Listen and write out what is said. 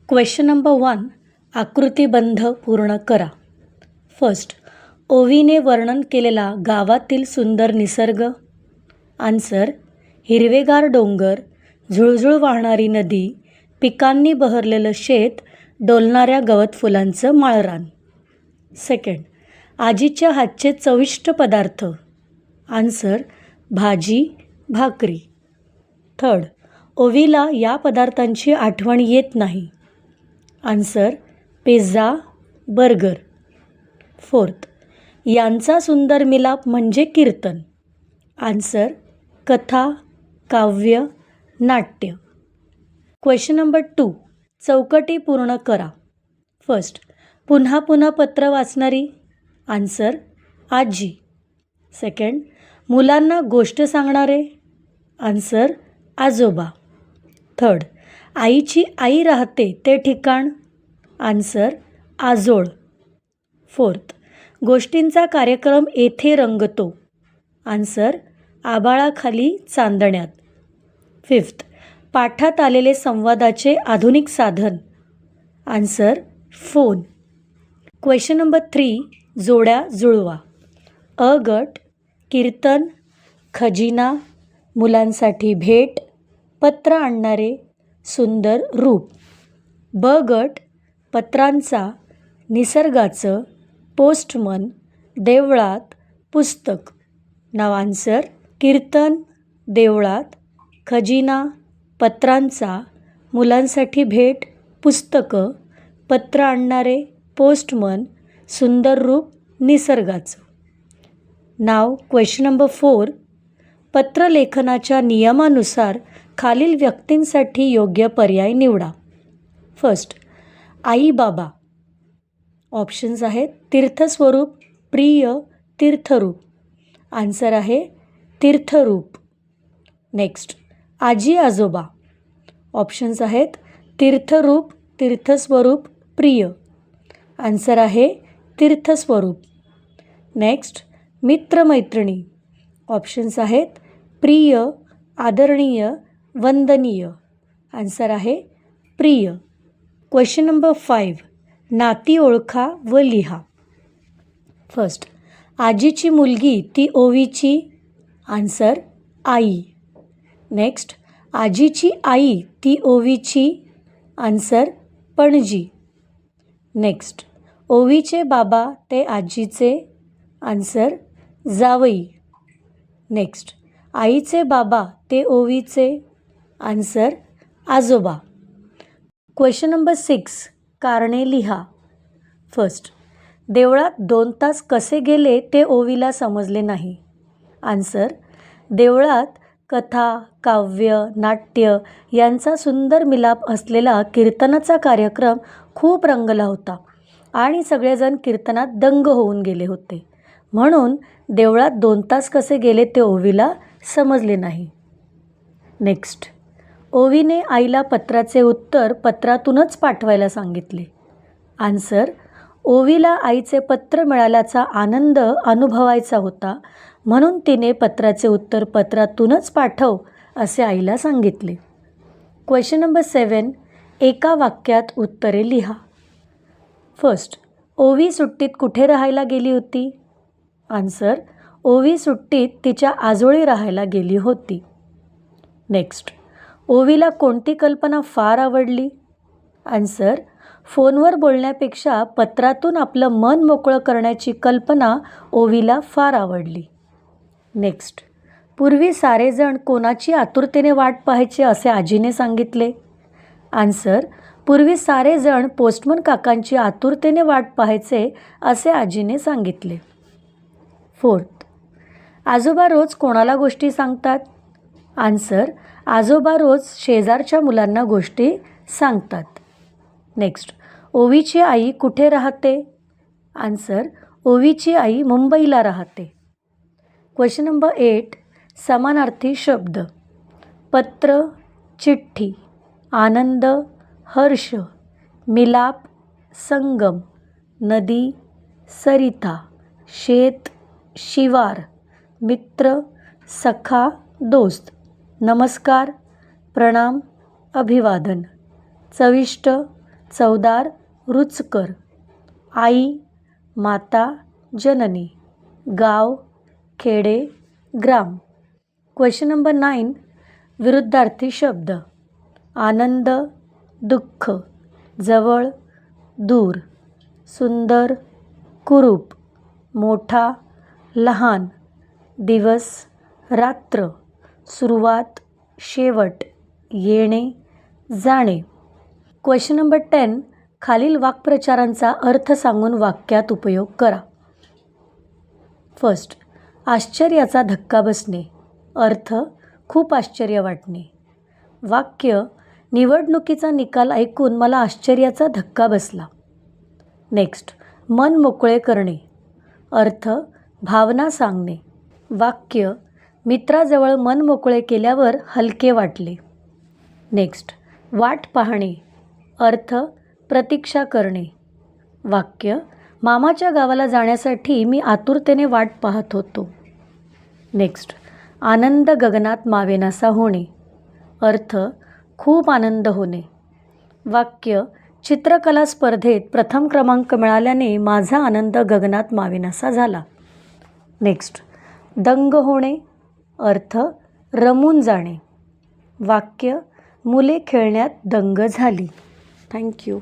Question number 1. आकृतिबंध पूर्ण करा. फर्स्ट, ओवीने वर्णन केलेला गावातील सुंदर निसर्ग. आन्सर, हिरवेगार डोंगर, झुळझुळ वाहणारी नदी, पिकांनी बहरलेलं शेत, डोलणाऱ्या गवत फुलांचं माळरान. सेकंड, आजीच्या हातचे चविष्ट पदार्थ. आन्सर, भाजी, भाकरी. थर्ड, ओवीला या पदार्थांची आठवण येत नाही. Answer, pizza, burger. फोर्थ, यांचा सुंदर मिलाप म्हणजे कीर्तन. आन्सर, कथा, काव्य, नाट्य. Question number 2. चौकटी पूर्ण करा. फर्स्ट, पुन्हा पुन्हा पत्र वाचणारी. आन्सर, आजी. सेकंड, मुलांना गोष्ट सांगणारे. आन्सर, आजोबा. थर्ड, आईची आई राहते ते ठिकाण. आन्सर, आजोळ. फोर्थ, गोष्टींचा कार्यक्रम येथे रंगतो. आन्सर, आभाळाखाली चांदण्यात. फिफ्थ, पाठात आलेले संवादाचे आधुनिक साधन. Answer, phone. Question number 3. जोड्या जुळवा. अ गट, कीर्तन, खजिना, मुलांसाठी भेट, पत्र आणणारे, सुंदर रूप. ब गट, पत्रांचा, निसर्गाचं, पोस्टमन, देवळात, पुस्तक. नाव आन्सर, कीर्तन, देवळात, खजिना, पत्रांचा, मुलांसाठी भेट, पुस्तकं, पत्र आणणारे, पोस्टमन, सुंदर रूप, निसर्गाचं. नाव क्वेश्चन नंबर 4. पत्रलेखनाच्या नियमानुसार खालील व्यक्तींसाठी योग्य पर्याय निवडा. फर्स्ट, आई बाबा. ऑप्शन्स आहेत तीर्थस्वरूप, प्रिय, तीर्थरूप. आन्सर आहे तीर्थरूप. नेक्स्ट, आजी आजोबा. ऑप्शन्स आहेत तीर्थरूप, तीर्थस्वरूप, प्रिय. आन्सर आहे तीर्थस्वरूप. नेक्स्ट, मित्रमैत्रिणी. ऑप्शन्स आहेत प्रिय, आदरणीय, वंदनीय. आन्सर आहे प्रिय. Question number 5. नाती ओळखा व लिहा. फर्स्ट, आजीची मुलगी ती ओवीची. आन्सर, आई. नेक्स्ट, आजीची आई ती ओवीची. आन्सर, पणजी. नेक्स्ट, ओवीचे बाबा ते आजीचे. आन्सर, जावई. नेक्स्ट, आईचे बाबा ते ओवीचे. आन्सर, आजोबा. Question number 6. कारणे लिहा. फर्स्ट, देवळात 2 तास कसे गेले ते ओवीला समजले नाही. आन्सर, देवळात कथा, काव्य, नाट्य यांचा सुंदर मिलाप असलेला कीर्तनाचा कार्यक्रम खूप रंगला होता आणि सगळेजण कीर्तनात दंग होऊन गेले होते. म्हणून देवळात 2 तास कसे गेले ते ओवीला समजले नाही. नेक्स्ट, ओवीने आईला पत्राचे उत्तर पत्रातूनच पाठवायला सांगितले. आन्सर, ओवीला आईचे पत्र मिळाल्याचा आनंद अनुभवायचा होता म्हणून तिने पत्राचे उत्तर पत्रातूनच पाठव असे आईला सांगितले. Question number 7. एका वाक्यात उत्तरे लिहा. फर्स्ट, ओवी सुट्टीत कुठे राहायला गेली होती. आन्सर, ओवी सुट्टीत तिच्या आजोळी राहायला गेली होती. नेक्स्ट, ओवीला कोणती कल्पना फार आवडली. आन्सर, फोनवर बोलण्यापेक्षा पत्रातून आपलं मन मोकळं करण्याची कल्पना ओवीला फार आवडली. नेक्स्ट, पूर्वी सारेजण कोणाची आतुरतेने वाट पाहायचे असे आजीने सांगितले. आन्सर, पूर्वी सारेजण पोस्टमन काकांची आतुरतेने वाट पाहायचे असे आजीने सांगितले. फोर्थ, आजोबा रोज कोणाला गोष्टी सांगतात. आन्सर, आजोबा रोज शेजारच्या मुलांना गोष्टी सांगतात. नेक्स्ट, ओवीची आई कुठे राहते. आन्सर, ओवीची आई मुंबईला राहते. Question number 8. समानार्थी शब्द. पत्र, चिठ्ठी, आनंद, हर्ष, मिलाप, संगम, नदी, सरिता, शेत, शिवार, मित्र, सखा, दोस्त, नमस्कार, प्रणाम, अभिवादन, चविष्ट, चवदार रुचकर. आई, माता, जननी. गाव, खेडे, ग्राम. Question number 9. विरुद्धार्थी शब्द. आनंद, दुःख. जवळ, दूर. सुंदर, कुरूप. मोठा, लहान. दिवस, रात्र. सुरुवात, शेवट. येणे, जाणे. Question number 10. खालील वाक्प्रचारांचा अर्थ सांगून वाक्यात उपयोग करा. फर्स्ट, आश्चर्याचा धक्का बसणे. अर्थ, खूप आश्चर्य वाटणे. वाक्य, निवडणुकीचा निकाल ऐकून मला आश्चर्याचा धक्का बसला. नेक्स्ट, मन मोकळे करणे. अर्थ, भावना सांगणे. वाक्य, मित्राजवळ मन मोकळे केल्यावर हलके वाटले. नेक्स्ट, वाट पाहणे. अर्थ, प्रतीक्षा करणे. वाक्य, मामाच्या गावाला जाण्यासाठी मी आतुरतेने वाट पाहत होतो. नेक्स्ट, आनंद गगनात मावेनासा होणे. अर्थ, खूप आनंद होणे. वाक्य, चित्रकला स्पर्धेत प्रथम क्रमांक मिळाल्याने माझा आनंद गगनात मावेनासा झाला. नेक्स्ट, दंग होणे. अर्थ, रमून जाणे. वाक्य, मुले खेळण्यात दंग झाली. थँक्यू.